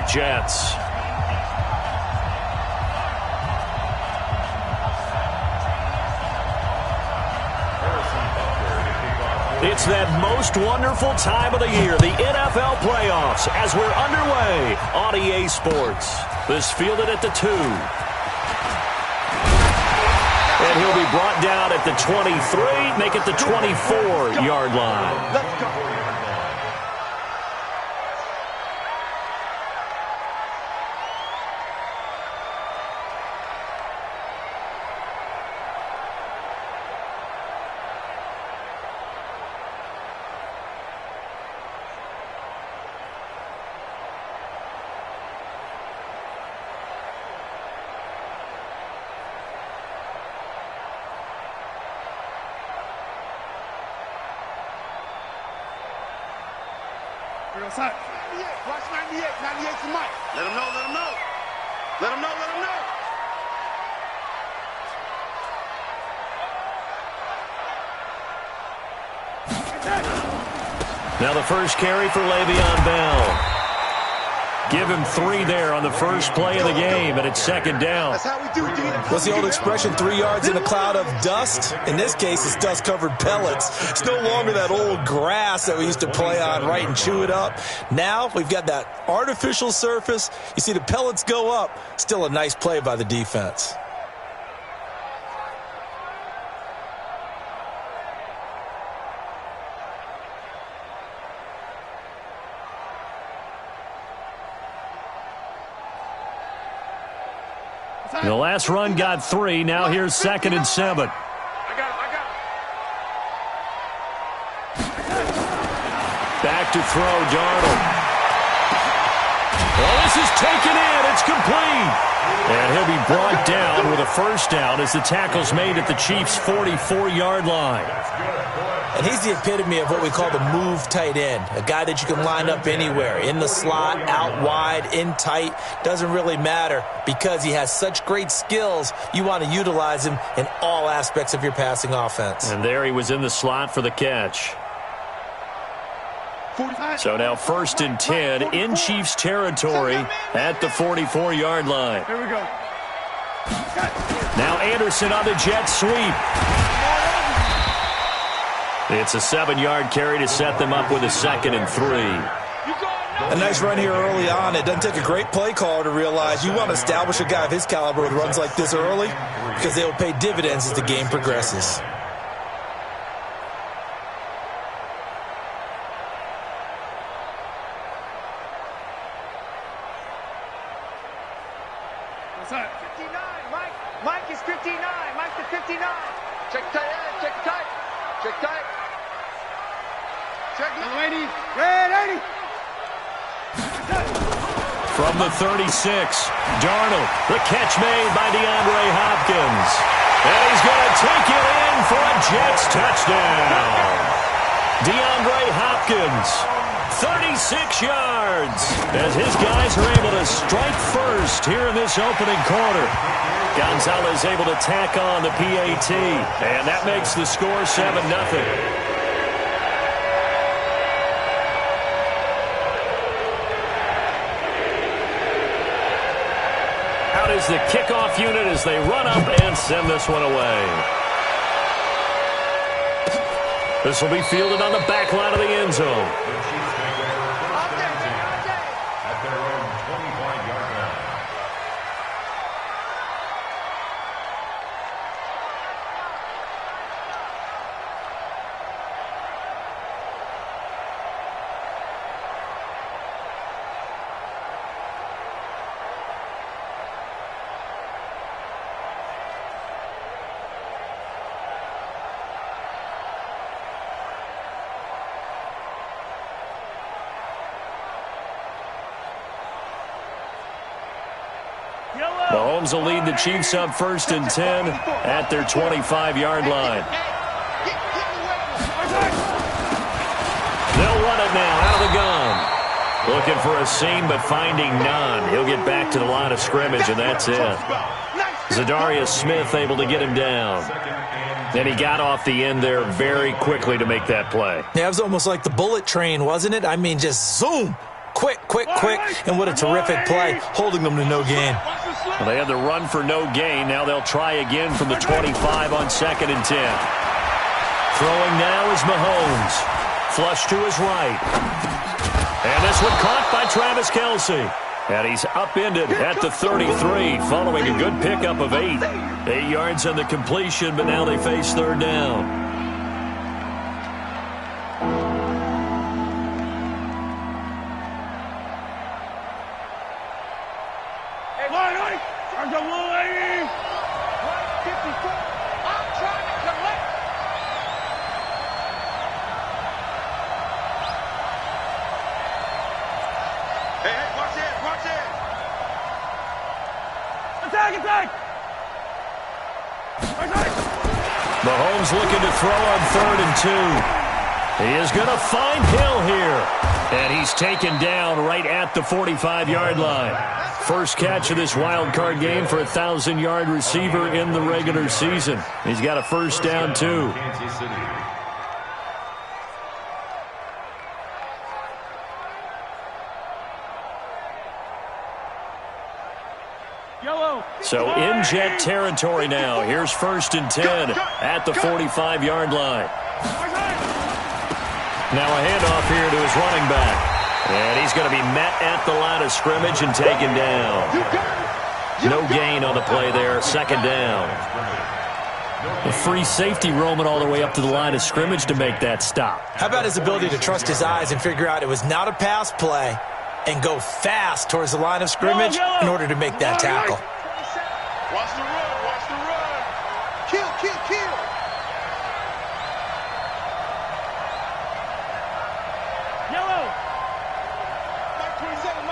York Jets. It's that most wonderful time of the year, the NFL playoffs, as we're underway on EA Sports. This fielded at the 2. And he'll be brought down at the 23, make it the 24-yard line. Let's go. Watch 98. 98 to Mike. Let him know. Let him know. Let him know. Let him know. Now the first carry for Le'Veon Bell. Give him 3 there on the first play of the game, and it's second down. That's how we do, D. What's the old expression, 3 yards in a cloud of dust? In this case, it's dust-covered pellets. It's no longer that old grass that we used to play on, right, and chew it up. Now we've got that artificial surface. You see the pellets go up. Still a nice play by the defense. The last run got 3. Now here's 2nd and 7. I got him. Back to throw, Darnold. Well, this is taken in. It's complete. And he'll be brought down with a first down as the tackle's made at the Chiefs' 44-yard line. And he's the epitome of what we call the move tight end, a guy that you can line up anywhere, in the slot, out wide, in tight. Doesn't really matter because he has such great skills. You want to utilize him in all aspects of your passing offense. And there he was in the slot for the catch. So now 1st and 10 in Chiefs territory at the 44-yard line. Here we go. Now Anderson on the jet sweep. It's a 7-yard carry to set them up with a 2nd and 3. A nice run here early on. It doesn't take a great play caller to realize you want to establish a guy of his caliber with runs like this early because they will pay dividends as the game progresses. What's up? 59. Mike is 59. Mike's the 59. Check tight end. Check tight. Check tight. Check it. Red 80. From the 36, Darnold. The catch made by DeAndre Hopkins. And he's going to take it in for a Jets touchdown. DeAndre Hopkins, 36 yards, as his guys are able to strike first here in this opening quarter. Gonzalez able to tack on the PAT, and that makes the score 7-0. Out is the kickoff unit as they run up and send this one away. This will be fielded on the back line of the end zone. At their own 25-yard line. Mahomes will lead the Chiefs up 1st and 10 at their 25-yard line. They'll run it now out of the gun. Looking for a seam, but finding none. He'll get back to the line of scrimmage, and that's it. Zadarius Smith able to get him down. And he got off the end there very quickly to make that play. Yeah, it was almost like the bullet train, wasn't it? I mean, just zoom. Quick, and what a terrific play, holding them to no gain. Well, they had the run for no gain. Now they'll try again from the 25 on 2nd and 10. Throwing now is Mahomes. Flush to his right. And this one caught by Travis Kelce. And he's upended at the 33 following a good pickup of 8. 8 yards on the completion, but now they face 3rd down. Mahomes looking to throw on 3rd and 2. He is going to find Hill here. And he's taken down right at the 45-yard line. First catch of this wild card game for a 1,000-yard receiver in the regular season. He's got a first down, too. So in Jet territory now. Here's 1st and 10 at the 45-yard line. Now a handoff here to his running back. And he's going to be met at the line of scrimmage and taken down. No gain on the play there. 2nd down. A free safety roaming all the way up to the line of scrimmage to make that stop. How about his ability to trust his eyes and figure out it was not a pass play and go fast towards the line of scrimmage in order to make that tackle? Watch the run, watch the run. Kill. Yellow. Mike 27.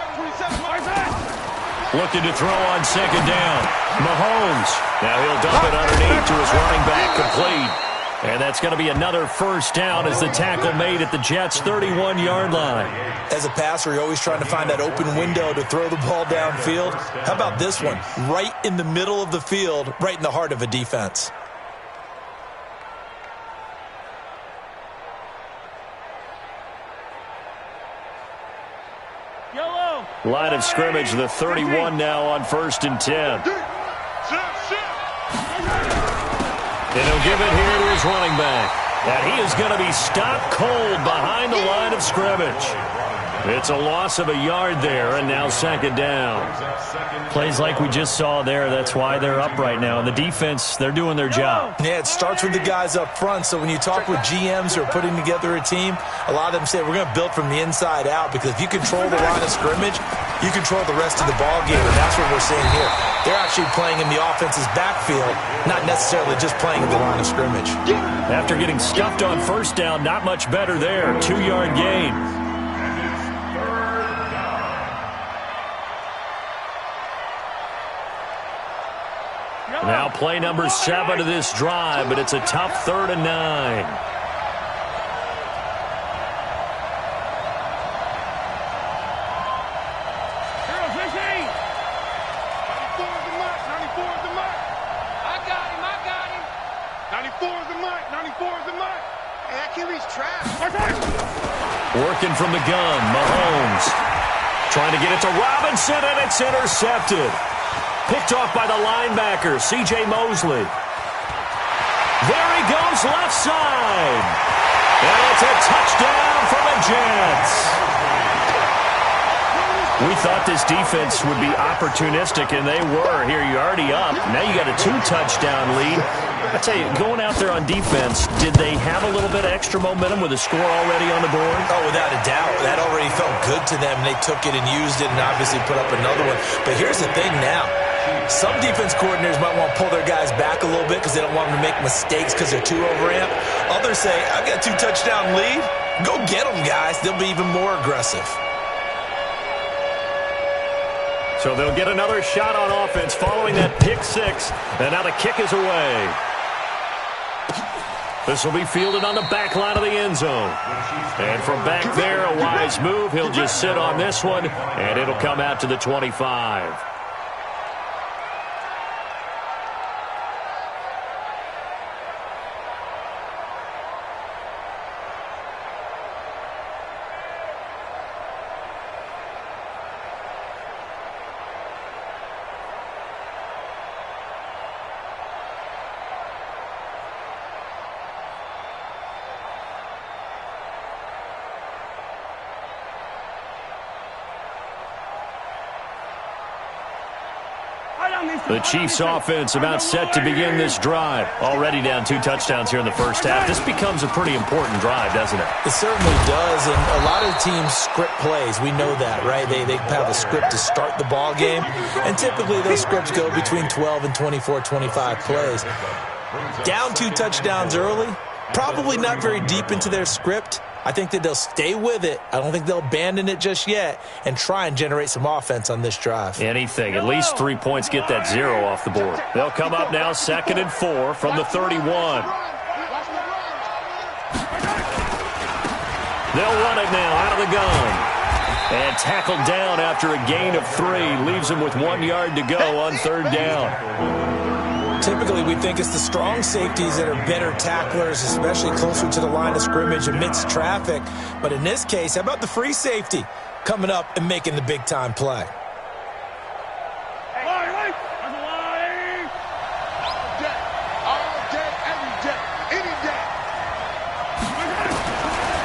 Looking to throw on 2nd down. Mahomes. Now he'll dump it underneath to his running back, complete. And that's going to be another first down as the tackle made at the Jets' 31-yard line. As a passer, you're always trying to find that open window to throw the ball downfield. How about this one? Right in the middle of the field, right in the heart of a defense. Line of scrimmage, the 31 now on 1st and 10. And he'll give it here to his running back. And he is going to be stopped cold behind the line of scrimmage. It's a loss of a yard there, and now 2nd down. Plays like we just saw there. That's why they're up right now. And the defense, they're doing their job. Yeah, it starts with the guys up front. So when you talk with GMs who are putting together a team, a lot of them say we're going to build from the inside out, because if you control the line of scrimmage, you control the rest of the ball game, and that's what we're seeing here. They're actually playing in the offense's backfield, not necessarily just playing in the line of scrimmage. After getting stuffed on 1st down, not much better there. 2-yard gain. Now play number 7 of this drive, but it's a tough 3rd and 9. Working from the gun, Mahomes. Trying to get it to Robinson, and it's intercepted. Picked off by the linebacker, C.J. Mosley. There he goes, left side. And it's a touchdown for the Jets. We thought this defense would be opportunistic, and they were. Here, you're already up. Now you got a 2-touchdown lead. I tell you, going out there on defense, did they have a little bit of extra momentum with a score already on the board? Oh, without a doubt. That already felt good to them. They took it and used it and obviously put up another one. But here's the thing now. Some defense coordinators might want to pull their guys back a little bit because they don't want them to make mistakes because they're too overamped. Others say, I've got a 2-touchdown lead. Go get them, guys. They'll be even more aggressive. So they'll get another shot on offense following that pick 6. And now the kick is away. This will be fielded on the back line of the end zone. And from back there, a wise move. He'll just sit on this one, and it'll come out to the 25. The Chiefs offense about set to begin this drive. Already down 2 touchdowns here in the first half. This becomes a pretty important drive, doesn't it? It certainly does, and a lot of teams script plays. We know that, right? They have a script to start the ball game, and typically those scripts go between 12 and 24, 25 plays. Down 2 touchdowns early, probably not very deep into their script. I think that they'll stay with it. I don't think they'll abandon it just yet and try and generate some offense on this drive. Anything. At least 3 points get that 0 off the board. They'll come up now 2nd and 4 from the 31. They'll run it now out of the gun. And tackled down after a gain of 3. Leaves him with 1 yard to go on 3rd down. Typically, we think it's the strong safeties that are better tacklers, especially closer to the line of scrimmage amidst traffic. But in this case, how about the free safety coming up and making the big-time play?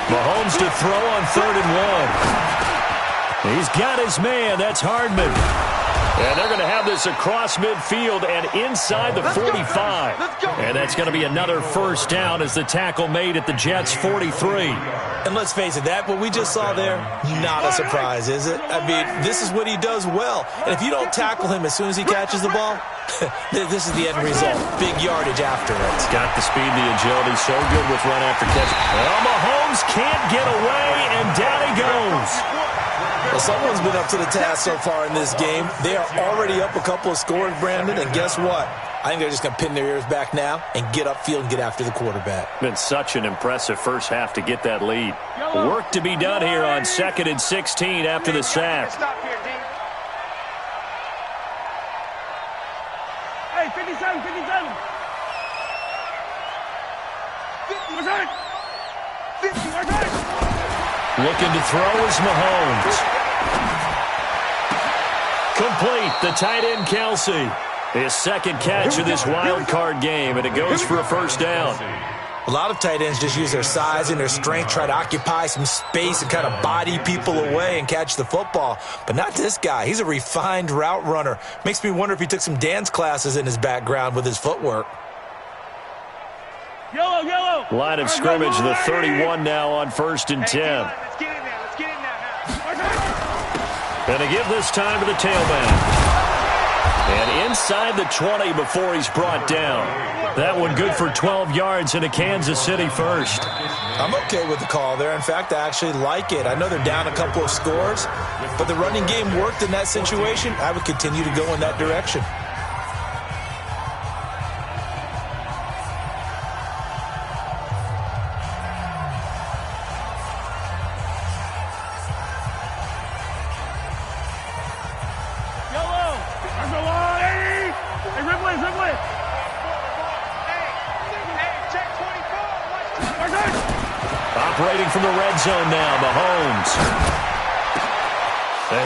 Mahomes to throw on 3rd and 1. He's got his man. That's Hardman. And they're going to have this across midfield and inside the 45. And that's going to be another first down as the tackle made at the Jets' 43. And let's face it, what we just saw there, not a surprise, is it? I mean, this is what he does well. And if you don't tackle him as soon as he catches the ball, this is the end result. Big yardage after it. Got the speed, the agility, so good with run after catch. Well, Mahomes can't get away, and down he goes. Well, someone's been up to the task so far in this game. They are already up a couple of scores, Brandon, and guess what? I think they're just going to pin their ears back now and get upfield and get after the quarterback. Been such an impressive first half to get that lead. Work to be done here on 2nd and 16 after the sack. Hey, 57, 57. 50, Looking to throw is Mahomes. Complete, the tight end Kelsey. His 2nd catch of this wild card game, and it goes for a first down. A lot of tight ends just use their size and their strength, try to occupy some space and kind of body people away and catch the football. But not this guy. He's a refined route runner. Makes me wonder if he took some dance classes in his background with his footwork. Yellow. Line of scrimmage, the 31 now on 1st and 10. Let's get in now. And they give this time to the tailback. And inside the 20 before he's brought down. That one good for 12 yards into Kansas City first. I'm okay with the call there. In fact, I actually like it. I know they're down a couple of scores, but the running game worked in that situation. I would continue to go in that direction. Operating from the red zone now, Mahomes.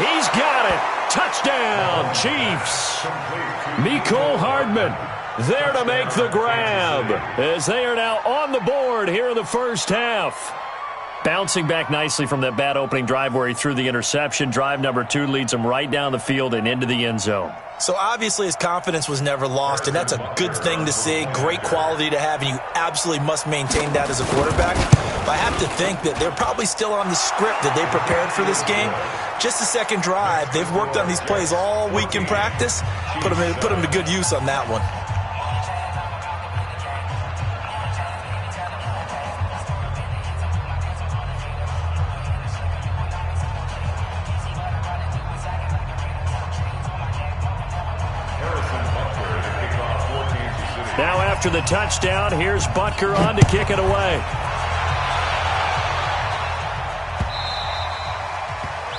He's got it. Touchdown, Chiefs. Mecole Hardman there to make the grab as they are now on the board here in the first half. Bouncing back nicely from that bad opening drive where he threw the interception. Drive number 2 leads him right down the field and into the end zone. So obviously his confidence was never lost, and that's a good thing to see, great quality to have, and you absolutely must maintain that as a quarterback. But I have to think that they're probably still on the script that they prepared for this game. Just the 2nd drive, they've worked on these plays all week in practice. Put them to good use on that one. Now after the touchdown, here's Butker on to kick it away.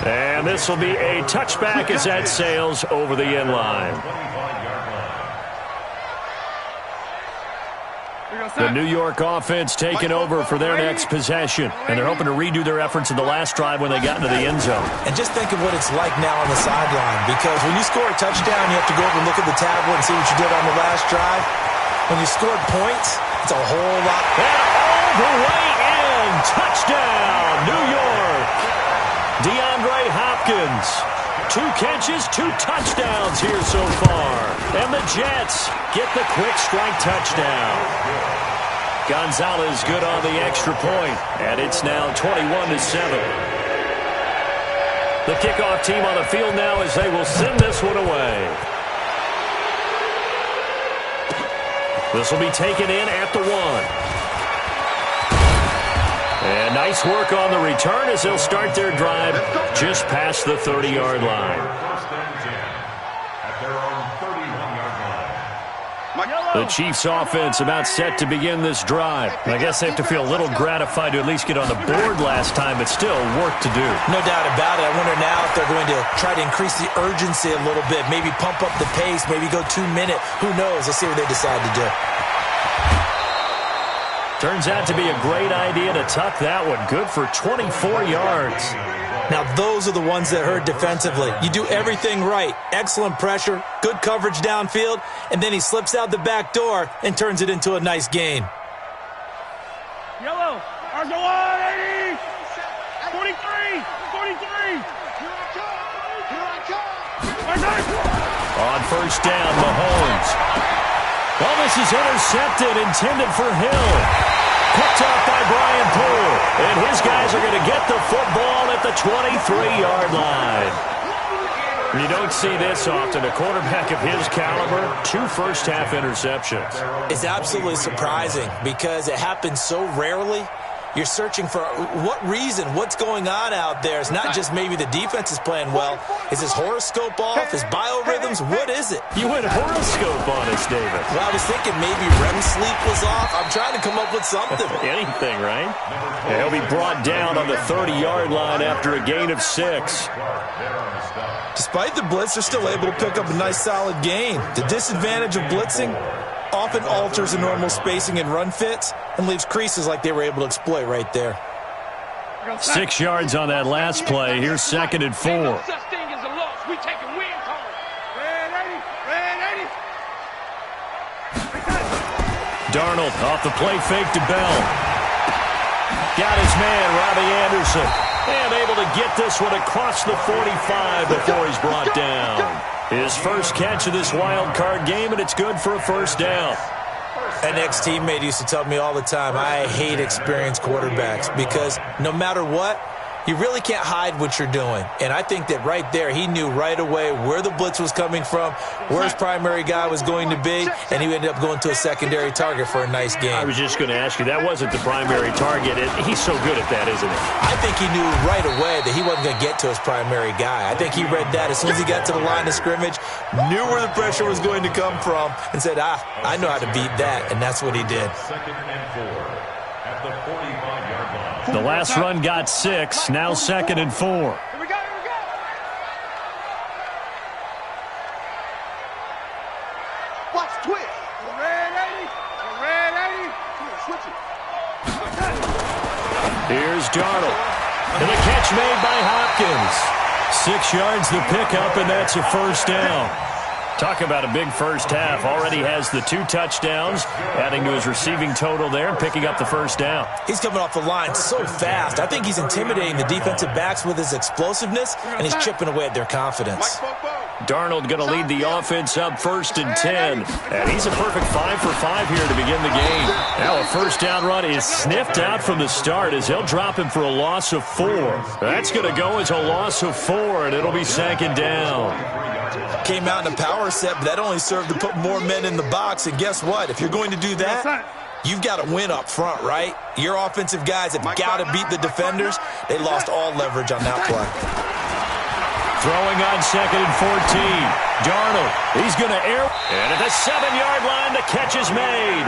And this will be a touchback as that sails over the end line. The New York offense taking over for their next possession. And they're hoping to redo their efforts in the last drive when they got into the end zone. And just think of what it's like now on the sideline. Because when you score a touchdown, you have to go over and look at the tablet and see what you did on the last drive. When you scored points, it's a whole lot. And all the way in. Touchdown, New York. DeAndre Hopkins 2 catches, 2 touchdowns here so far. And the Jets get the quick strike touchdown. Gonzalez good on the extra point, and it's now 21-7. The kickoff team on the field now as they will send this one away. This will be taken in at the 1. And nice work on the return as they'll start their drive just past the 30-yard line. The Chiefs offense about set to begin this drive. I guess they have to feel a little gratified to at least get on the board last time, but still work to do. No doubt about it. I wonder now if they're going to try to increase the urgency a little bit, maybe pump up the pace, maybe go 2-minute. Who knows? Let's see what they decide to do. Turns out to be a great idea to tuck that one. Good for 24 yards. Now, those are the ones that hurt defensively. You do everything right. Excellent pressure, good coverage downfield, and then he slips out the back door and turns it into a nice gain. Yellow. Argo 80. 43. 43. On first down, Mahomes. Well, this is intercepted, intended for Hill. Picked off by Brian Poole. And his guys are going to get the football at the 23-yard line. You don't see this often. A quarterback of his caliber, 2 first-half interceptions. It's absolutely surprising because it happens so rarely. You're searching for what reason, what's going on out there. It's not just maybe the defense is playing well. Is his horoscope off? His biorhythms? What is it? You went horoscope on us, David. Well, I was thinking maybe REM sleep was off. I'm trying to come up with something. Anything, right? And he'll be brought down on the 30-yard line after a gain of 6. Despite the blitz, they're still able to pick up a nice solid gain. The disadvantage of blitzing often alters the normal spacing and run fits and leaves creases like they were able to exploit right there. 6 yards on that last play. Here's 2nd and 4. No such thing as a loss. We taking win calls. Red 80. Darnold off the play fake to Bell. Got his man, Robbie Anderson. And able to get this one across the 45 before he's brought down. His first catch of this wild card game, and it's good for a first down. An ex-teammate used to tell me all the time, I hate experienced quarterbacks because no matter what, you really can't hide what you're doing. And I think that right there, he knew right away where the blitz was coming from, where his primary guy was going to be, and he ended up going to a secondary target for a nice game. I was just going to ask you, that wasn't the primary target. He's so good at that, isn't he? I think he knew right away that he wasn't going to get to his primary guy. I think he read that as soon as he got to the line of scrimmage, knew where the pressure was going to come from, and said, I know how to beat that, and that's what he did. 2nd and 4 at the 45-yard line. The last run got 6, now 2nd and 4. Here we go. Watch twist. Red 80. Switch it. Here's Darnold. And the catch made by Hopkins. 6 yards the pickup, and that's a first down. Talk about a big first half. Already has the 2 touchdowns, adding to his receiving total there and picking up the first down. He's coming off the line so fast. I think he's intimidating the defensive backs with his explosiveness, and he's chipping away at their confidence. Darnold going to lead the offense up 1st and 10. And he's a perfect 5 for 5 here to begin the game. Now a first down run is sniffed out from the start as they'll drop him for a loss of 4. That's going to go as a loss of 4, and it'll be 2nd down. Came out in a power set, but that only served to put more men in the box. And guess what? If you're going to do that, you've got to win up front, right? Your offensive guys have got to beat the defenders. They lost all leverage on that play. Throwing on 2nd and 14. Darnold, he's going to air. And at the 7-yard line, the catch is made.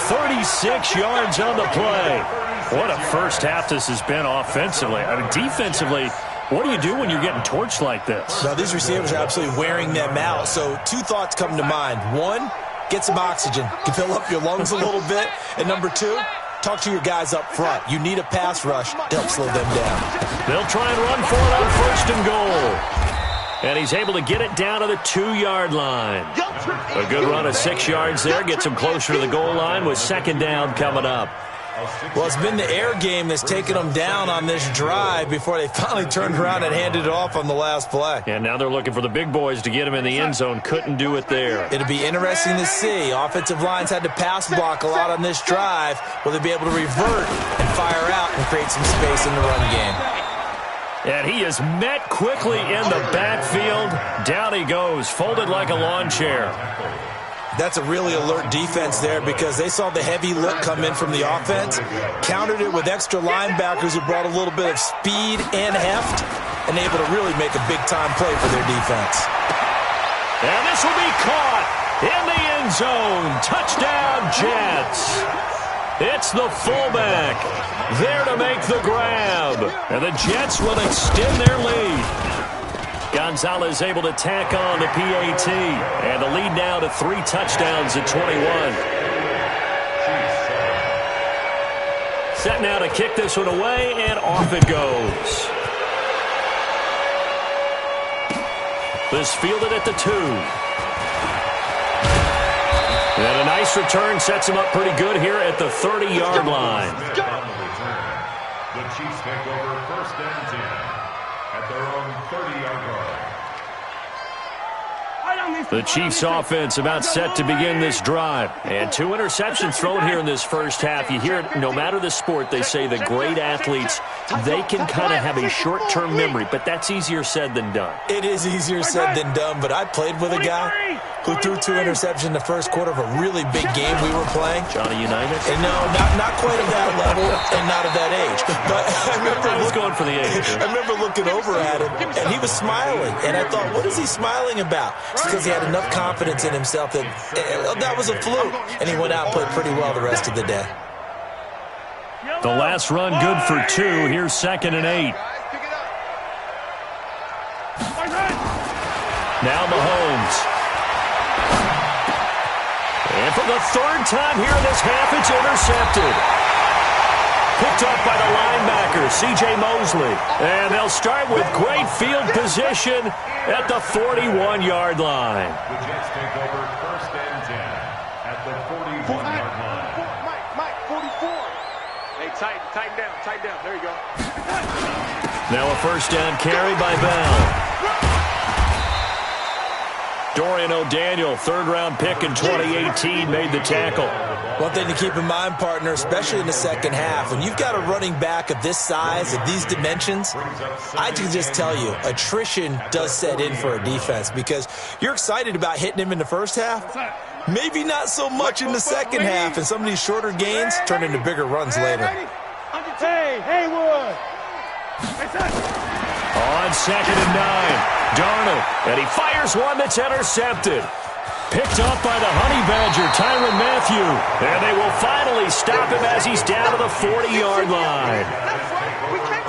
36 yards on the play. What a first half this has been offensively. I mean, defensively, what do you do when you're getting torched like this? Now, these receivers are absolutely wearing them out. So 2 thoughts come to mind. 1, get some oxygen. You fill up your lungs a little bit. And number 2, talk to your guys up front. You need a pass rush to help slow them down. They'll try and run for it on 1st and goal. And he's able to get it down to the 2-yard line. A good run of 6 yards there. Gets him closer to the goal line with 2nd down coming up. Well, it's been the air game that's taken them down on this drive before they finally turned around and handed it off on the last play. And now they're looking for the big boys to get him in the end zone. Couldn't do it there. It'll be interesting to see. Offensive lines had to pass block a lot on this drive. Will they be able to revert and fire out and create some space in the run game? And he is met quickly in the backfield. Down he goes, folded like a lawn chair. That's a really alert defense there because they saw the heavy look come in from the offense, countered it with extra linebackers who brought a little bit of speed and heft, and able to really make a big-time play for their defense. And this will be caught in the end zone. Touchdown, Jets. It's the fullback there to make the grab. And the Jets will extend their lead. Gonzalez able to tack on the PAT. And the lead now to 3 touchdowns at 21. Set now to kick this one away, and off it goes. This fielded at the 2. And a nice return sets him up pretty good here at the 30-yard line. The Chiefs take over 1st and 10 at their own 30-yard line. The Chiefs offense about set to begin this drive. And 2 interceptions thrown here in this first half. You hear it, no matter the sport, they say the great athletes, they can kind of have a short-term memory, but that's easier said than done. It is easier said than done, but I played with a guy who threw 2 interceptions in the first quarter of a really big game we were playing. Johnny Unitas? And no, not quite at that level and not at that age. But I was going for the age. I remember looking over at him, and he was smiling. And I thought, what is he smiling about? It's because he had enough confidence in himself that that was a fluke. And he went out and played pretty well the rest of the day. The last run good for 2. Here's 2nd and 8. Now Mahomes. And for the 3rd time here in this half, it's intercepted. Picked up by the linebacker, C.J. Mosley. And they'll start with great field position at the 41-yard line. The Jets take over 1st and 10 at the 41-yard line. Mike, 44. Hey, tighten down. There you go. Now a 1st down carry by Bell. Dorian O'Daniel, 3rd-round pick in 2018, made the tackle. One thing to keep in mind, partner, especially in the second half, when you've got a running back of this size, of these dimensions, I can just tell you, attrition does set in for a defense because you're excited about hitting him in the first half, maybe not so much in the second half, and some of these shorter gains turn into bigger runs later. Hey, Haywood. On 2nd and 9, Darnold, and he fires one that's intercepted. Picked up by the Honey Badger, Tyrann Mathieu. And they will finally stop him as he's down to the 40-yard line.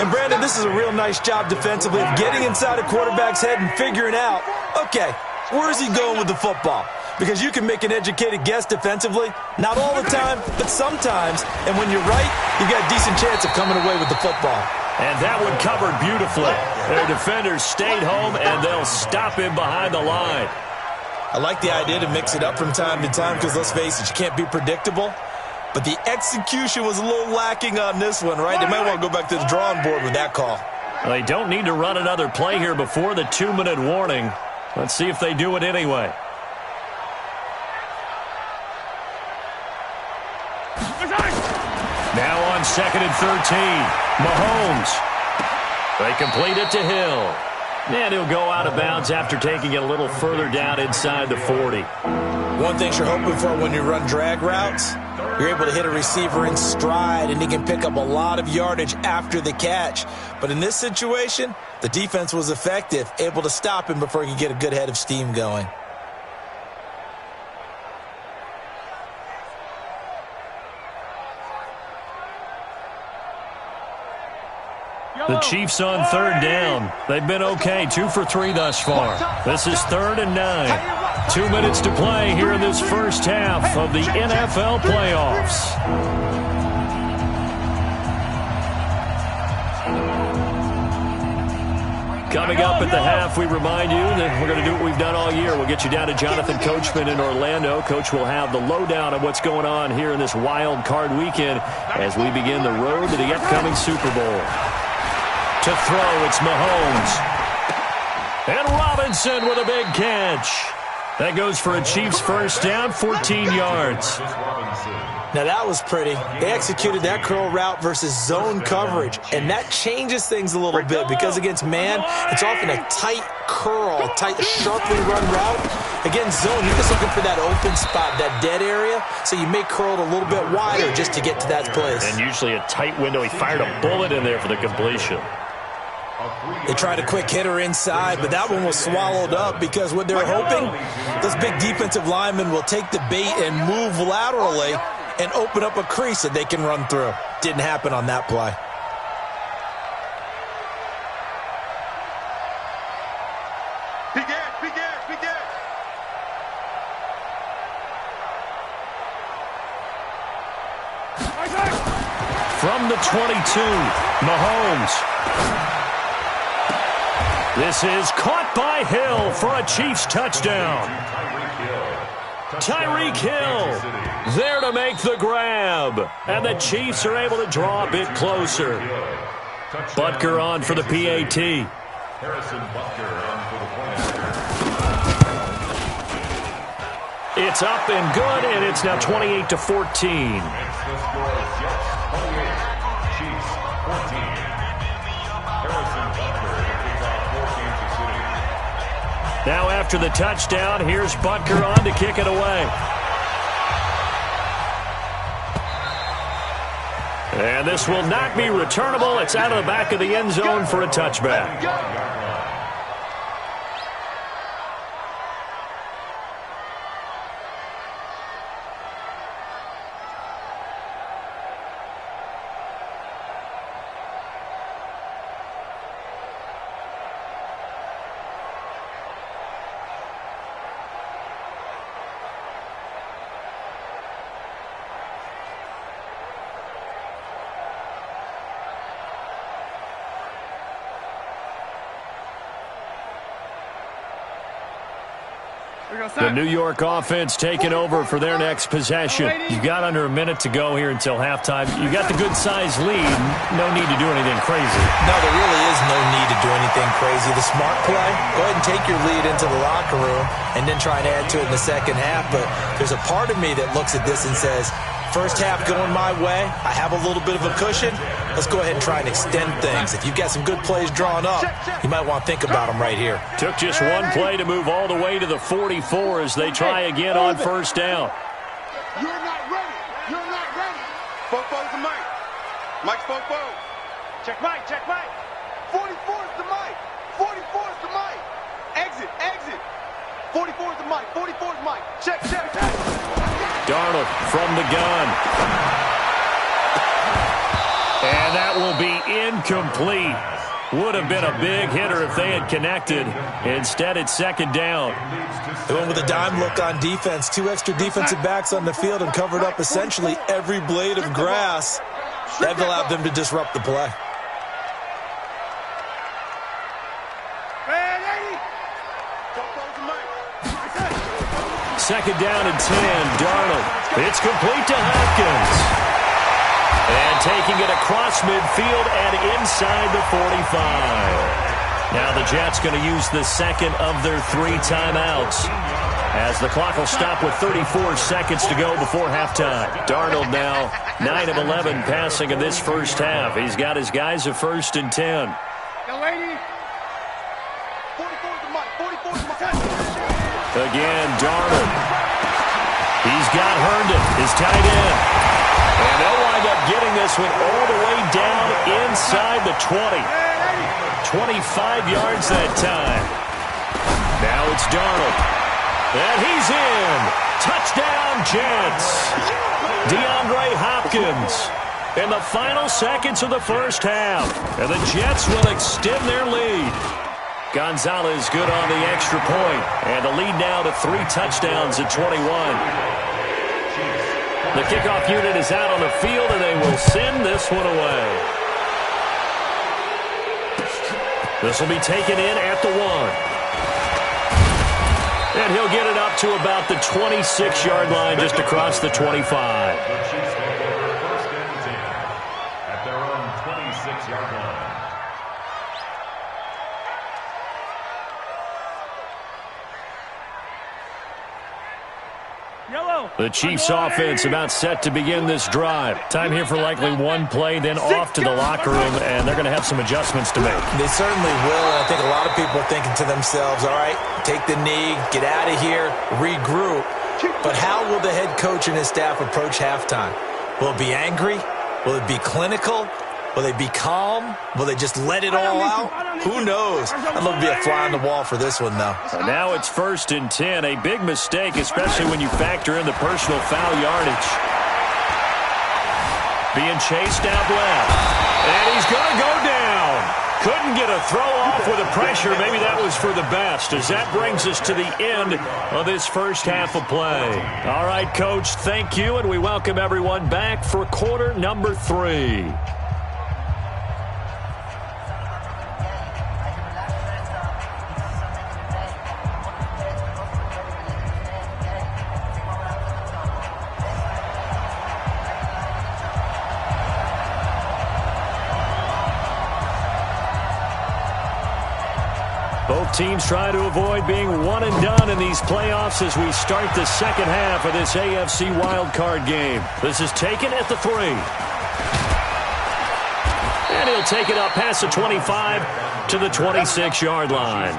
And, Brandon, this is a real nice job defensively of getting inside a quarterback's head and figuring out, okay, where's he going with the football? Because you can make an educated guess defensively, not all the time, but sometimes. And when you're right, you've got a decent chance of coming away with the football. And that one covered beautifully. Their defenders stayed home, and they'll stop him behind the line. I like the idea to mix it up from time to time because, let's face it, you can't be predictable. But the execution was a little lacking on this one, right? They might want to go back to the drawing board with that call. Well, they don't need to run another play here before the 2-minute warning. Let's see if they do it anyway. Now on 2nd and 13, Mahomes. They complete it to Hill. And he'll go out of bounds after taking it a little further down inside the 40. One thing you're hoping for when you run drag routes, you're able to hit a receiver in stride, and he can pick up a lot of yardage after the catch. But in this situation, the defense was effective, able to stop him before he could get a good head of steam going. The Chiefs on 3rd down. They've been okay, 2 for 3 thus far. This is 3rd and 9. 2 minutes to play here in this first half of the NFL playoffs. Coming up at the half, we remind you that we're going to do what we've done all year. We'll get you down to Jonathan Coachman in Orlando. Coach will have the lowdown of what's going on here in this wild card weekend as we begin the road to the upcoming Super Bowl. To throw, it's Mahomes. And Robinson with a big catch. That goes for a Chiefs first down, 14 yards. Now, that was pretty. They executed that curl route versus zone coverage, and that changes things a little bit because against man, it's often a tight curl, tight, sharply run route. Against zone, you're just looking for that open spot, that dead area, so you may curl it a little bit wider just to get to that place. And usually a tight window. He fired a bullet in there for the completion. They tried a quick hitter inside, but that one was swallowed up because what they're hoping, those big defensive linemen will take the bait and move laterally and open up a crease that they can run through. Didn't happen on that play. From the 22, Mahomes. This is caught by Hill for a Chiefs touchdown. Tyreek Hill there to make the grab. And the Chiefs are able to draw a bit closer. Butker on for the PAT. It's up and good, and it's now 28-14. Now after the touchdown, here's Butker on to kick it away. And this will not be returnable. It's out of the back of the end zone for a touchback. The New York offense taking over for their next possession. You've got under a minute to go here until halftime. You got the good-sized lead. No need to do anything crazy. No, there really is no need to do anything crazy. The smart play, go ahead and take your lead into the locker room and then try and add to it in the second half. But there's a part of me that looks at this and says, first half going my way, I have a little bit of a cushion. Let's go ahead and try and extend things. If you've got some good plays drawn up, you might want to think about them right here. Took just one play to move all the way to the 44 as they try again on first down. You're not ready. You're not ready. Fofo's the mic. Mike's Fofo. Check Mike. Check Mike. 44's the mic. 44's the mic. Exit. Exit. 44's the mic. 44's the mic. Check. Check. Check. Darnold from the gun. And that will be incomplete. Would have been a big hitter if they had connected. Instead, it's second down. They went with a dime look on defense. 2 extra defensive backs on the field and covered up essentially every blade of grass. That allowed them to disrupt the play. Second down and 10, Darnold. It's complete to Hopkins. And taking it across midfield and inside the 45. Now the Jets going to use the second of their 3 timeouts as the clock will stop with 34 seconds to go before halftime. Darnold now 9 of 11 passing in this first half. He's got his guys a 1st and 10. Again, Darnold. He's got Herndon, his tight end. And they'll wind up getting this one all the way down inside the 20. 25 yards that time. Now it's Darnold. And he's in. Touchdown, Jets. DeAndre Hopkins in the final seconds of the first half. And the Jets will extend their lead. Gonzalez good on the extra point. And the lead now to 3 touchdowns at 21. The kickoff unit is out on the field, and they will send this one away. This will be taken in at the 1. And he'll get it up to about the 26-yard line, just across the 25. The Chiefs take over first and 10 at their own 26-yard line. The Chiefs offense about set to begin this drive. Time here for likely one play, then off to the locker room, and they're going to have some adjustments to make. They certainly will, and I think a lot of people are thinking to themselves, all right, take the knee, get out of here, regroup. But how will the head coach and his staff approach halftime? Will it be angry? Will it be clinical? Will they be calm? Will they just let it all out? Who knows? I'm going to be a fly on the wall for this one, though. Now it's 1st and 10. A big mistake, especially when you factor in the personal foul yardage. Being chased out left. And he's going to go down. Couldn't get a throw off with the pressure. Maybe that was for the best, as that brings us to the end of this first half of play. All right, Coach, thank you, and we welcome everyone back for quarter number 3. Both teams try to avoid being one and done in these playoffs as we start the second half of this AFC wildcard game. This is taken at the 3. And he'll take it up past the 25 to the 26-yard line.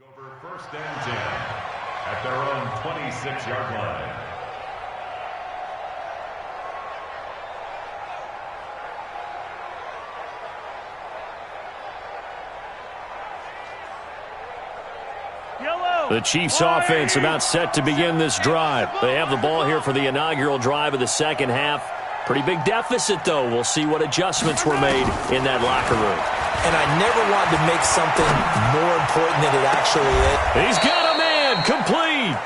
Over first and 10 at their own 26-yard line. The Chiefs offense about set to begin this drive. They have the ball here for the inaugural drive of the second half. Pretty big deficit, though. We'll see what adjustments were made in that locker room. And I never wanted to make something more important than it actually is. He's got a man complete.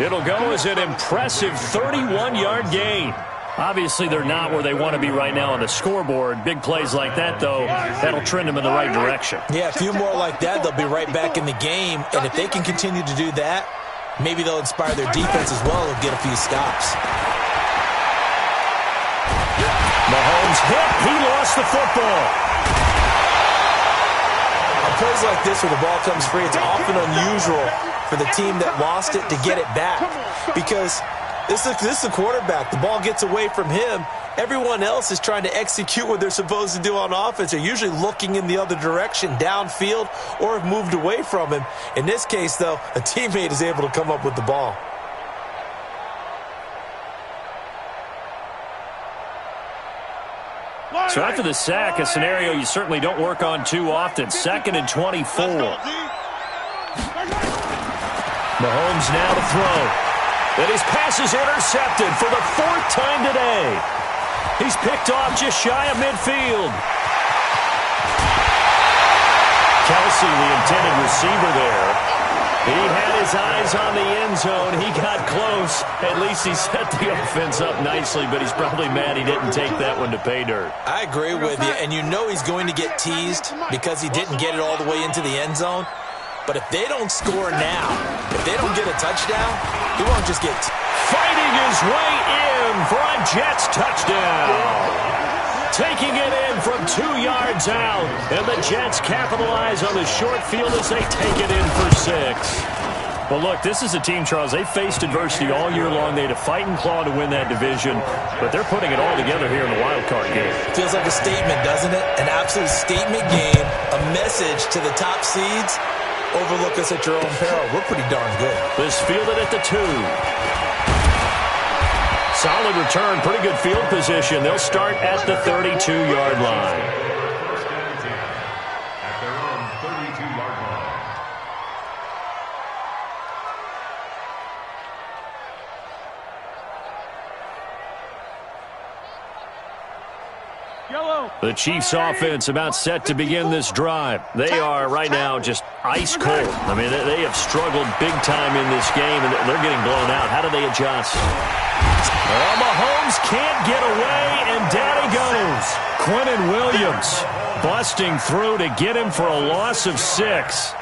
It'll go as an impressive 31-yard gain. Obviously, they're not where they want to be right now on the scoreboard. Big plays like that, though, that'll trend them in the right direction. Yeah, a few more like that, they'll be right back in the game. And if they can continue to do that, maybe they'll inspire their defense as well and get a few stops. Mahomes hit. He lost the football. On plays like this where the ball comes free, it's often unusual for the team that lost it to get it back. Because this is the quarterback. The ball gets away from him. Everyone else is trying to execute what they're supposed to do on offense. They're usually looking in the other direction, downfield, or have moved away from him. In this case, though, a teammate is able to come up with the ball. So after the sack, a scenario you certainly don't work on too often. 2nd and 24. Mahomes now to throw. And his pass is intercepted for the 4th time today. He's picked off just shy of midfield. Kelsey, the intended receiver there. He had his eyes on the end zone. He got close. At least he set the offense up nicely, but he's probably mad he didn't take that one to pay dirt. I agree with you, and you know he's going to get teased because he didn't get it all the way into the end zone. But if they don't score now, if they don't get a touchdown, he won't just get... Fighting his way in for a Jets touchdown. Taking it in from 2 yards out. And the Jets capitalize on the short field as they take it in for 6. Well, look, this is a team, Charles. They faced adversity all year long. They had to fight and claw to win that division. But they're putting it all together here in the wild card game. Feels like a statement, doesn't it? An absolute statement game. A message to the top seeds. Overlook us at your own peril. We're pretty darn good. This fielded at the 2. Solid return, pretty good field position. They'll start at the 32-yard line. First and 10 at their own 32-yard line. The Chiefs offense about set to begin this drive. They are right now just ice cold. I mean, they have struggled big time in this game, and they're getting blown out. How do they adjust? Well, Mahomes can't get away, and down he goes. Quinnen Williams busting through to get him for a loss of 6.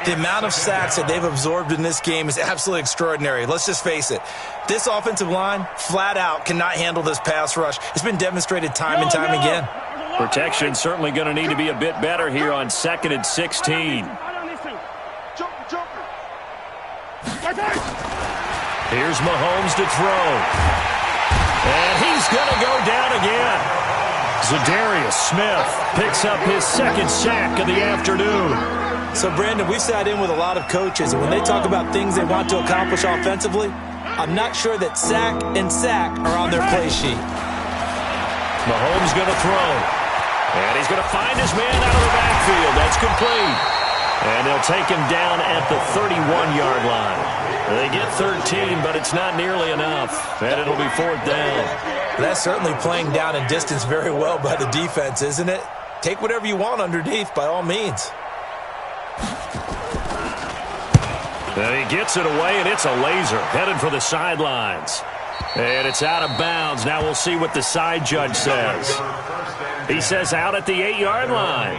The amount of sacks that they've absorbed in this game is absolutely extraordinary. Let's just face it. This offensive line, flat out, cannot handle this pass rush. It's been demonstrated time and time again. Protection certainly going to need to be a bit better here on 2nd and 16. Here's Mahomes to throw. And he's going to go down again. Za'Darius Smith picks up his 2nd sack of the afternoon. So, Brandon, we've sat in with a lot of coaches, and when they talk about things they want to accomplish offensively, I'm not sure that sack and sack are on their play sheet. Mahomes going to throw. And he's going to find his man out of the backfield. That's complete. And they'll take him down at the 31-yard line. They get 13, but it's not nearly enough. And it'll be 4th down. That's certainly playing down in distance very well by the defense, isn't it? Take whatever you want underneath, by all means. And he gets it away, and it's a laser headed for the sidelines. And it's out of bounds. Now we'll see what the side judge says. He says out at the 8-yard line.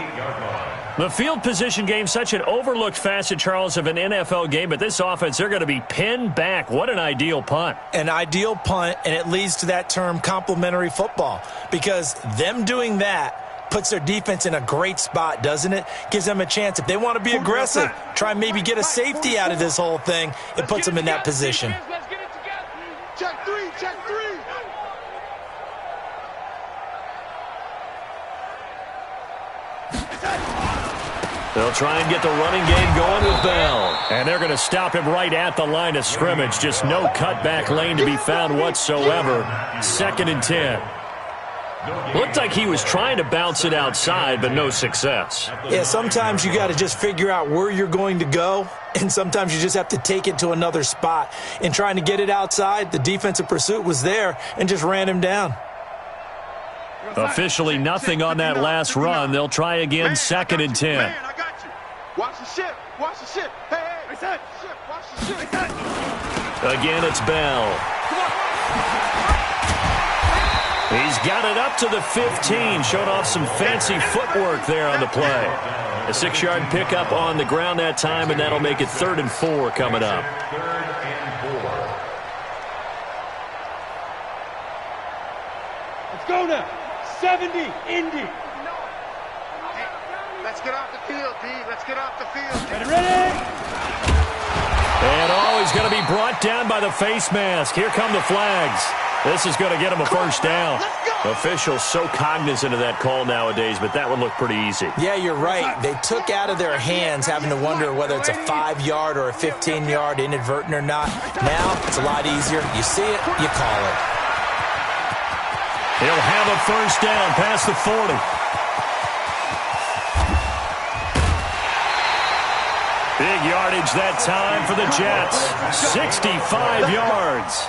The field position game, such an overlooked facet, Charles, of an NFL game, but this offense, they're going to be pinned back. What an ideal punt. An ideal punt, and it leads to that term complementary football, because them doing that puts their defense in a great spot, doesn't it? Gives them a chance. If they want to be aggressive, try and maybe get a safety out of this whole thing, it puts them in that position. Check 3, check 3. They'll try and get the running game going with Bell. And they're going to stop him right at the line of scrimmage. Just no cutback lane to be found whatsoever. 2nd and 10. Looked like he was trying to bounce it outside, but no success. Yeah, sometimes you got to just figure out where you're going to go, and sometimes you just have to take it to another spot. In trying to get it outside, the defensive pursuit was there and just ran him down. Officially nothing on that last run. They'll try again, 2nd and 10. Man, I got you. Watch the ship. Watch the ship. Hey, hey. Ship. Watch the ship. Again, it's Bell. He's got it up to the 15. Showed off some fancy footwork there on the play. A 6-yard pickup on the ground that time, and that'll make it 3rd and 4 coming up. 3rd and 4. Let's go now. 70, Indy. Let's get off the field, D. Let's get off the field. Ready? And he's going to be brought down by the face mask. Here come the flags. This is going to get him a 1st down. Officials so cognizant of that call nowadays, but that one looked pretty easy. Yeah, you're right. They took out of their hands having to wonder whether it's a 5-yard or a 15-yard inadvertent or not. Now it's a lot easier. You see it, you call it. He'll have a 1st down past the 40. Big yardage that time for the Jets. 65 yards.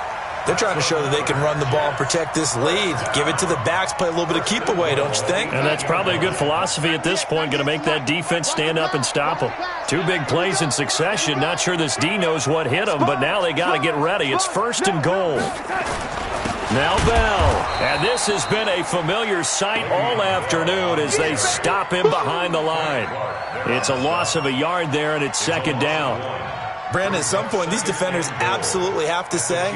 They're trying to show that they can run the ball and protect this lead. Give it to the backs, play a little bit of keep away, don't you think? And that's probably a good philosophy at this point, going to make that defense stand up and stop them. 2 big plays in succession. Not sure this D knows what hit them, but now they got to get ready. It's 1st and goal. Now Bell. And this has been a familiar sight all afternoon as they stop him behind the line. It's a loss of a yard there, and it's 2nd down. Brandon, at some point, these defenders absolutely have to say,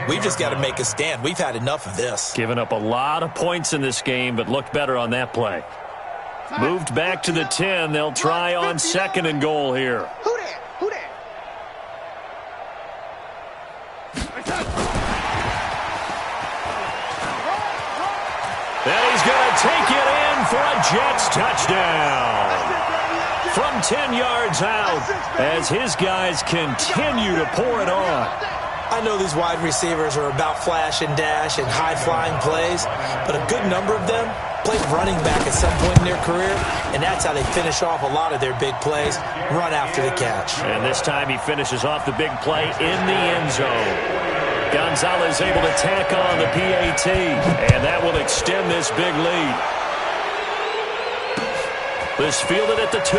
we've just got to make a stand. We've had enough of this. Given up a lot of points in this game, but looked better on that play. Moved back to the 10. They'll try on 2nd and goal here. Who that? Who that? And he's going to take it in for a Jets touchdown. From 10 yards out as his guys continue to pour it on. I know these wide receivers are about flash and dash and high-flying plays, but a good number of them played running back at some point in their career, and that's how they finish off a lot of their big plays, run after the catch. And this time he finishes off the big play in the end zone. Gonzalez able to tack on the PAT, and that will extend this big lead. This fielded at the 2.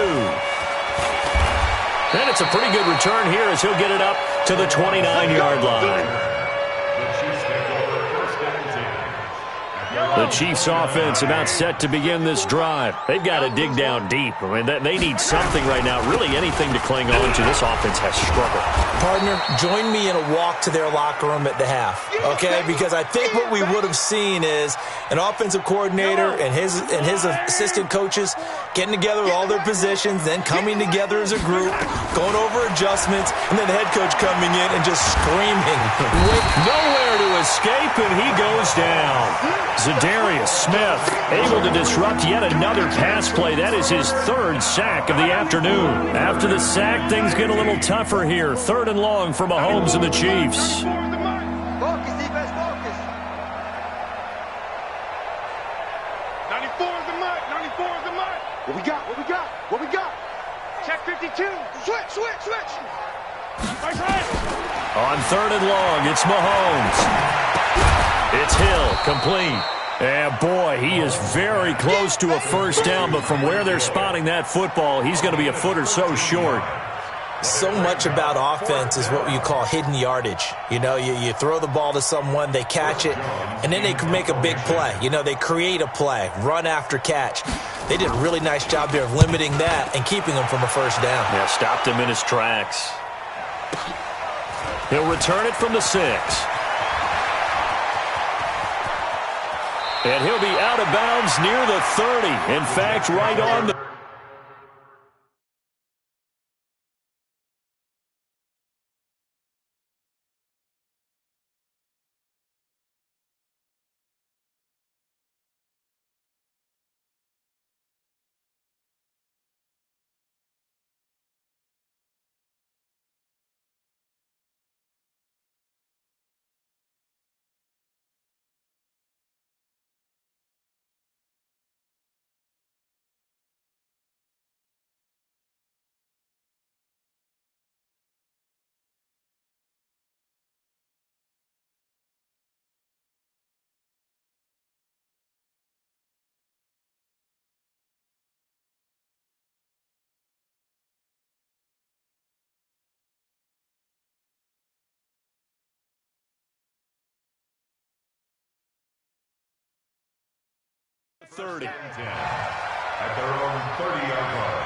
And it's a pretty good return here as he'll get it up to the 29-yard line. The Chiefs offense about set to begin this drive. They've got to dig down deep. I mean, they need something right now, really anything to cling on to. This offense has struggled. Partner, join me in a walk to their locker room at the half, okay? Because I think what we would have seen is an offensive coordinator and his assistant coaches getting together with all their positions, then coming together as a group, going over adjustments, and then the head coach coming in and just screaming. Nowhere to escape, and he goes down. Zadarius Smith able to disrupt yet another pass play. That is his 3rd sack of the afternoon. After the sack, things get a little tougher here. 3rd and long for Mahomes and the Chiefs. Focus, defense, focus. 94 is the mark. 94 is the mark. What we got? What we got? What we got? Check 52. Switch. Right side. On 3rd and long, it's Mahomes. It's Hill, complete. And boy, he is very close to a first down, but from where they're spotting that football, he's going to be a foot or so short. So much about offense is what you call hidden yardage. You know, you throw the ball to someone, they catch it, and then they can make a big play. You know, they create a play, run after catch. They did a really nice job there of limiting that and keeping him from a first down. Yeah, stopped him in his tracks. He'll return it from the 6. And he'll be out of bounds near the 30. In fact, right on the... ...30. At their own 30-yard line.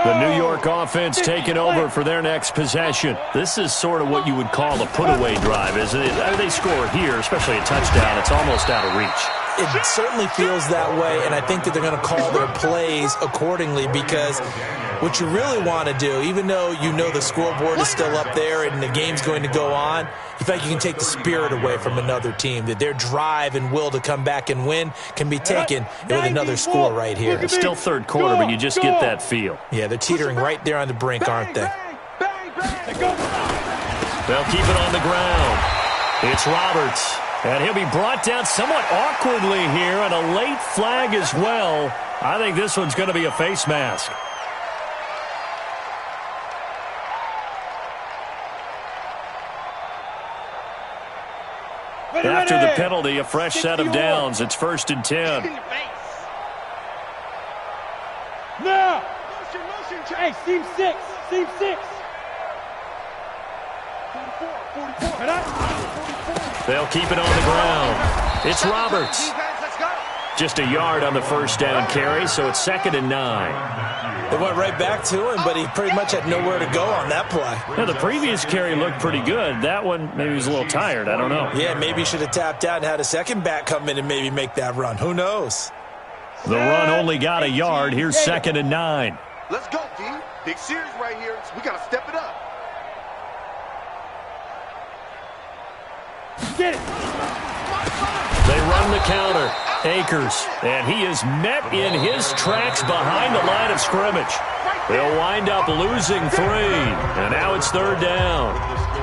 The New York offense taking over for their next possession. This is sort of what you would call a put-away drive, isn't it? They score here, especially a touchdown. It's almost out of reach. It certainly feels that way, and I think that they're going to call their plays accordingly because what you really want to do, even though you know the scoreboard is still up there and the game's going to go on, you think you can take the spirit away from another team, that their drive and will to come back and win can be taken with another score right here. It's still 3rd quarter, but you just get that feel. Yeah, they're teetering right there on the brink, aren't they? They'll keep it on the ground. It's Roberts. And he'll be brought down somewhat awkwardly here, and a late flag as well. I think this one's going to be a face mask. After the penalty, a fresh set of downs. It's 1st and 10. Now! Hey, seam 6. Seam 6. 44. They'll keep it on the ground. It's Roberts. Just a yard on the first down carry, so it's 2nd and 9. They went right back to him, but he pretty much had nowhere to go on that play. Yeah, the previous carry looked pretty good. That one, maybe he was a little tired. I don't know. Yeah, maybe he should have tapped out and had a second back come in and maybe make that run. Who knows? The run only got a yard. Here's 2nd and 9. Let's go, D. Big series right here. We got to step it up. Get it. They run the counter. Akers, and he is met in his tracks behind the line of scrimmage. They'll wind up losing 3, and now it's 3rd down.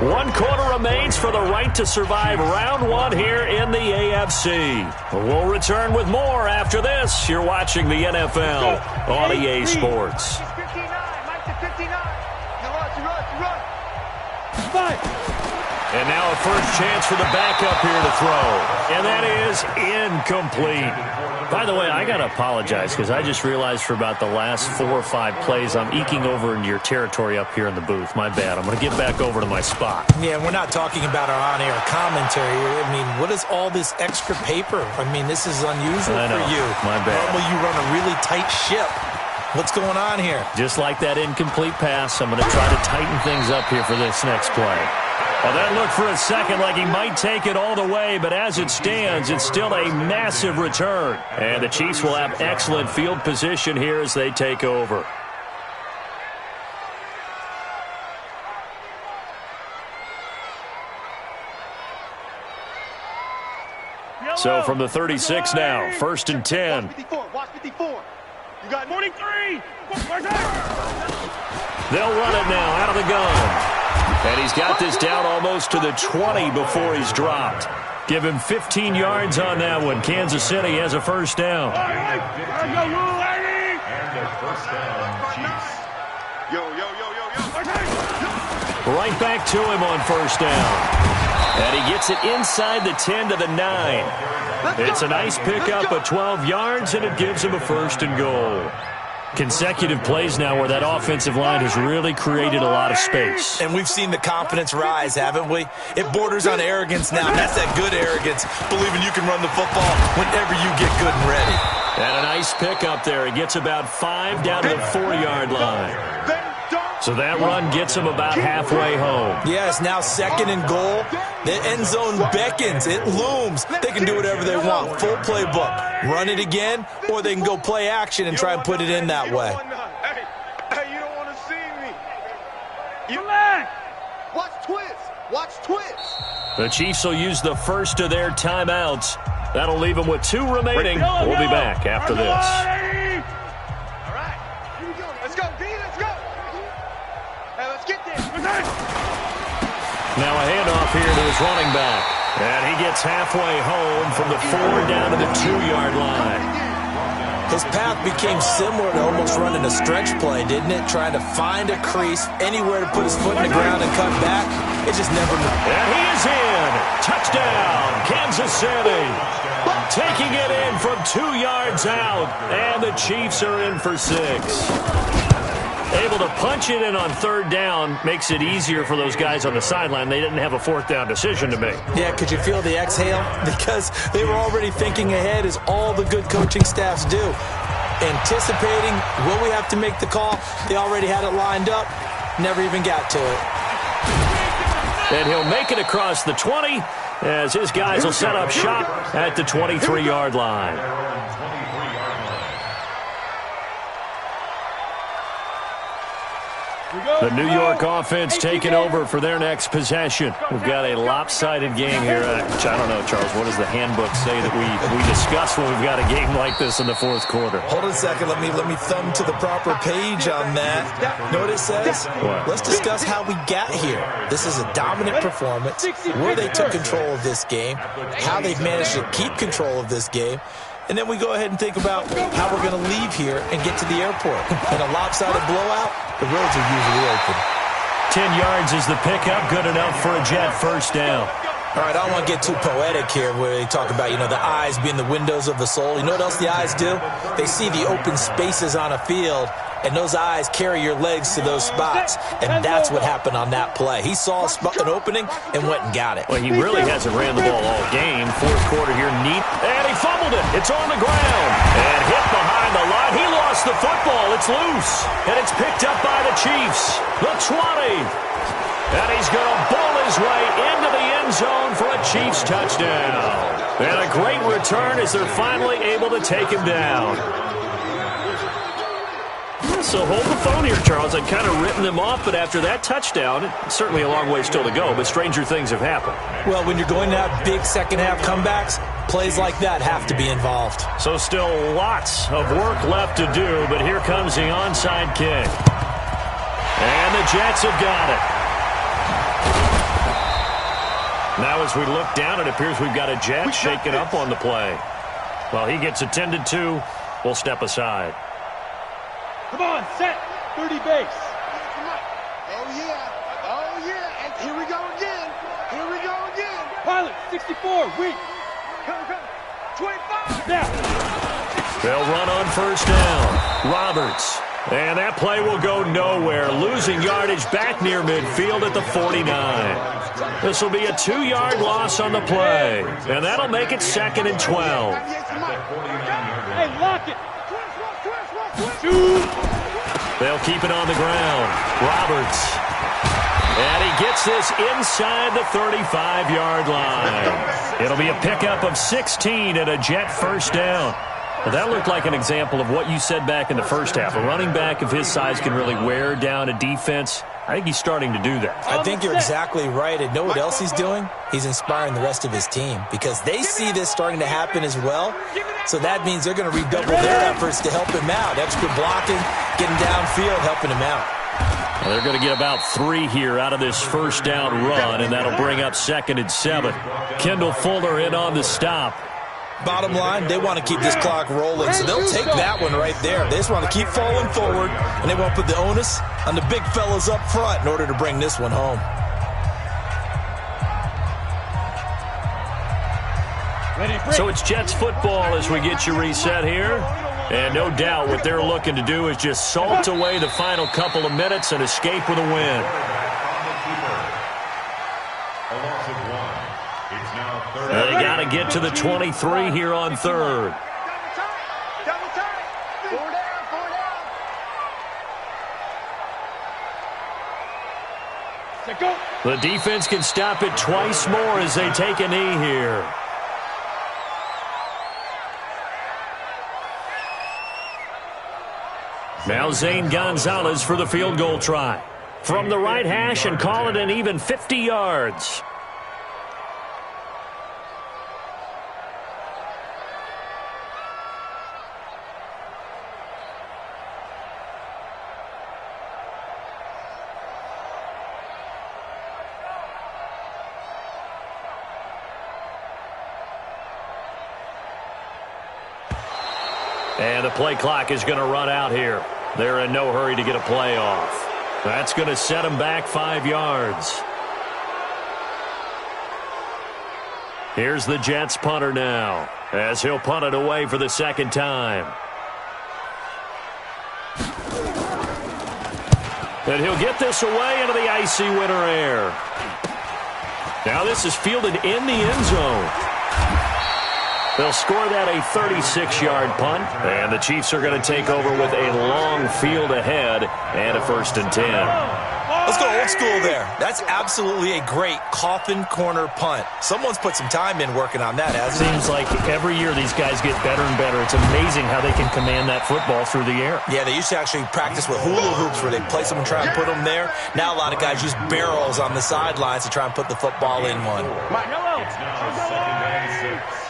1 quarter remains for the right to survive round 1 here in the AFC. We'll return with more after this. You're watching the NFL on EA Sports. 59, Mike to 59. You run. 5. And now a first chance for the backup here to throw. And that is incomplete. By the way, I got to apologize because I just realized for about the last 4 or 5 plays I'm eking over into your territory up here in the booth. My bad. I'm going to get back over to my spot. Yeah, we're not talking about our on-air commentary. I mean, what is all this extra paper? I mean, this is unusual for you. My bad. Normally you run a really tight ship. What's going on here? Just like that incomplete pass, I'm going to try to tighten things up here for this next play. Well, that looked for a second like he might take it all the way, but as it stands, it's still a massive return. And the Chiefs will have excellent field position here as they take over. So from the 36 now, 1st and 10. Watch 54. You got 43. They'll run it now out of the gun. And he's got this down almost to the 20 before he's dropped. Give him 15 yards on that one. Kansas City has a first down. And a first down, Chiefs. Yo. Right back to him on first down. And he gets it inside the 10 to the 9. It's a nice pickup of 12 yards, and it gives him a first and goal. Consecutive plays now where that offensive line has really created a lot of space. And we've seen the confidence rise, haven't we? It borders on arrogance now. That's that good arrogance, believing you can run the football whenever you get good and ready. And a nice pickup there. He gets about 5 down to the 4-yard line. So that run gets him about halfway home. Yes, now 2nd and goal. The end zone beckons. It looms. They can do whatever they want. Full playbook. Run it again, or they can go play action and try and put it in that way. Hey, you don't want to see me. You lag. Watch twist. The Chiefs will use the first of their timeouts. That'll leave them with 2 remaining. We'll be back after this. All right, here we go. Let's go, D. Let's go. Hey, let's get there. Now a handoff here to his running back. And he gets halfway home from the 4 down to the 2-yard line. His path became similar to almost running a stretch play, didn't it? Trying to find a crease, anywhere to put his foot in the ground and cut back. It just never moved. And he is in. Touchdown, Kansas City. Taking it in from 2 yards out. And the Chiefs are in for 6. Able to punch it in on 3rd down makes it easier for those guys on the sideline. They didn't have a 4th down decision to make. Yeah, could you feel the exhale? Because they were already thinking ahead, as all the good coaching staffs do. Anticipating, will we have to make the call? They already had it lined up. Never even got to it. And he'll make it across the 20 as his guys will set up shop at the 23-yard line. The New York offense taking over for their next possession. We've got a lopsided game here. Which I don't know, Charles. What does the handbook say that we discuss when we've got a game like this in the 4th quarter? Hold on a second. Let me thumb to the proper page on that. Know what it says? What? Let's discuss how we got here. This is a dominant performance, where they took control of this game, how they've managed to keep control of this game. And then we go ahead and think about how we're going to leave here and get to the airport. In a lopsided blowout, the roads are usually open. 10 yards is the pickup, good enough for a Jet first down. All right, I don't want to get too poetic here where they talk about, the eyes being the windows of the soul. You know what else the eyes do? They see the open spaces on a field, and those eyes carry your legs to those spots. And that's what happened on that play. He saw an opening and went and got it. Well, he really hasn't ran the ball all game. 4th quarter here, neat. And he fumbled it. It's on the ground. And hit behind the line. He lost the football. It's loose. And it's picked up by the Chiefs. The 20. And he's going to bowl his way into the end zone for a Chiefs touchdown. And a great return as they're finally able to take him down. So hold the phone here, Charles. I'd kind of written them off, but after that touchdown, it's certainly a long way still to go, but stranger things have happened. Well, when you're going to have big second-half comebacks, plays like that have to be involved. So still lots of work left to do, but here comes the onside kick. And the Jets have got it. Now as we look down, it appears we've got a Jet shaken up on the play. Well, he gets attended to. We'll step aside. Come on, set. 30 base. Oh, yeah. And here we go again. 64, weak. 25. Now. They'll run on first down. Roberts. And that play will go nowhere, losing yardage back near midfield at the 49. This will be a 2-yard loss on the play, and that'll make it 2nd and 12. Hey, lock it. Shoot. They'll keep it on the ground. Roberts. And he gets this inside the 35-yard line. It'll be a pickup of 16 and a Jet first down. Well, that looked like an example of what you said back in the first half. A running back of his size can really wear down a defense. I think he's starting to do that. I think you're exactly right. And know what else he's doing? He's inspiring the rest of his team because they see this starting to happen as well. So that means they're going to redouble their efforts to help him out. Extra blocking, getting downfield, helping him out. Well, they're going to get about 3 here out of this first down run, and that'll bring up 2nd and 7. Kendall Fuller in on the stop. Bottom line, they want to keep this clock rolling, so they'll take that one right there. They just want to keep falling forward, and they won't put the onus on the big fellas up front in order to bring this one home. So it's Jets football as we get you reset here. And no doubt what they're looking to do is just salt away the final couple of minutes and escape with a win. They got to get to the 23 here on 3rd. Double tight. 4 down, 4 down. Go. The defense can stop it twice more as they take a knee here. Now Zane Gonzalez for the field goal try. From the right hash and call it an even 50 yards. And the play clock is going to run out here. They're in no hurry to get a play off. That's going to set them back 5 yards. Here's the Jets punter now, as he'll punt it away for the 2nd time. And he'll get this away into the icy winter air. Now this is fielded in the end zone. They'll score that a 36-yard punt, and the Chiefs are going to take over with a long field ahead and a 1st and 10. Let's go old school there. That's absolutely a great coffin corner punt. Someone's put some time in working on that, hasn't it? Seems like every year these guys get better and better. It's amazing how they can command that football through the air. Yeah, they used to actually practice with hula hoops where they place them and try and put them there. Now a lot of guys use barrels on the sidelines to try and put the football in one. It's now 2nd and 6.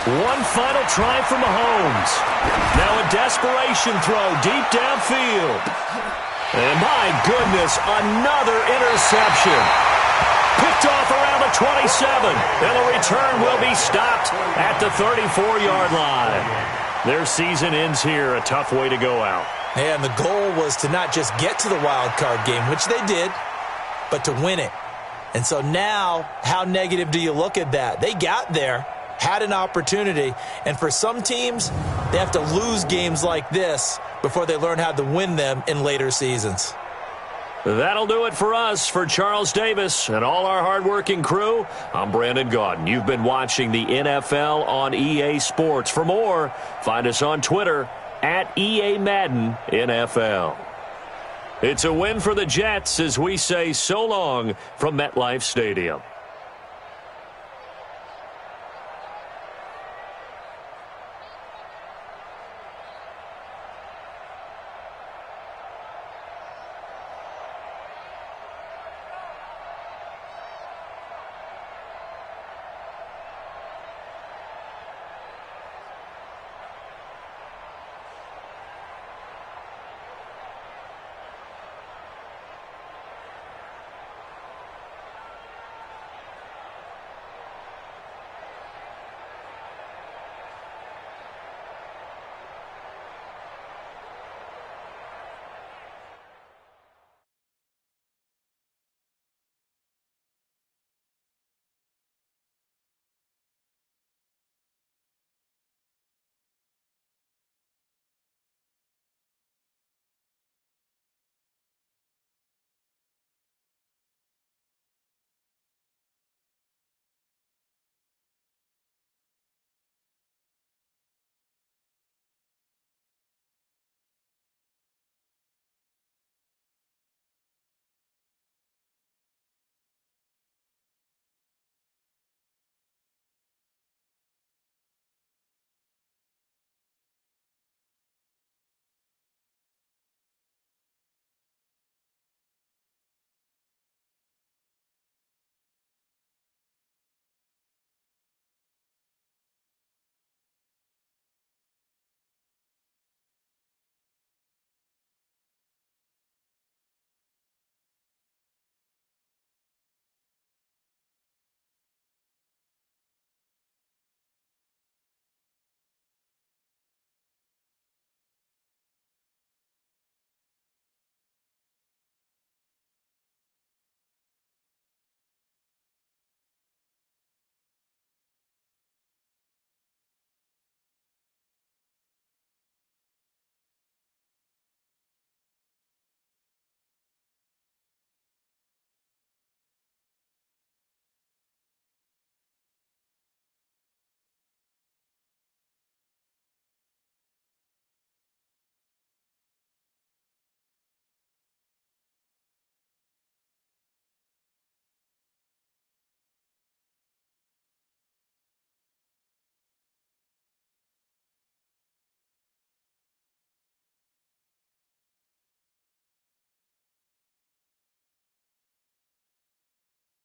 One final try for Mahomes. Now a desperation throw deep downfield. And my goodness, another interception. Picked off around the 27. And the return will be stopped at the 34-yard line. Their season ends here. A tough way to go out. And the goal was to not just get to the wild card game, which they did, but to win it. And so now, how negative do you look at that? They got there, had an opportunity, and for some teams, they have to lose games like this before they learn how to win them in later seasons. That'll do it for us. For Charles Davis and all our hardworking crew, I'm Brandon Gaudin. You've been watching the NFL on EA Sports. For more, find us on Twitter at EA Madden NFL. It's a win for the Jets as we say so long from MetLife Stadium.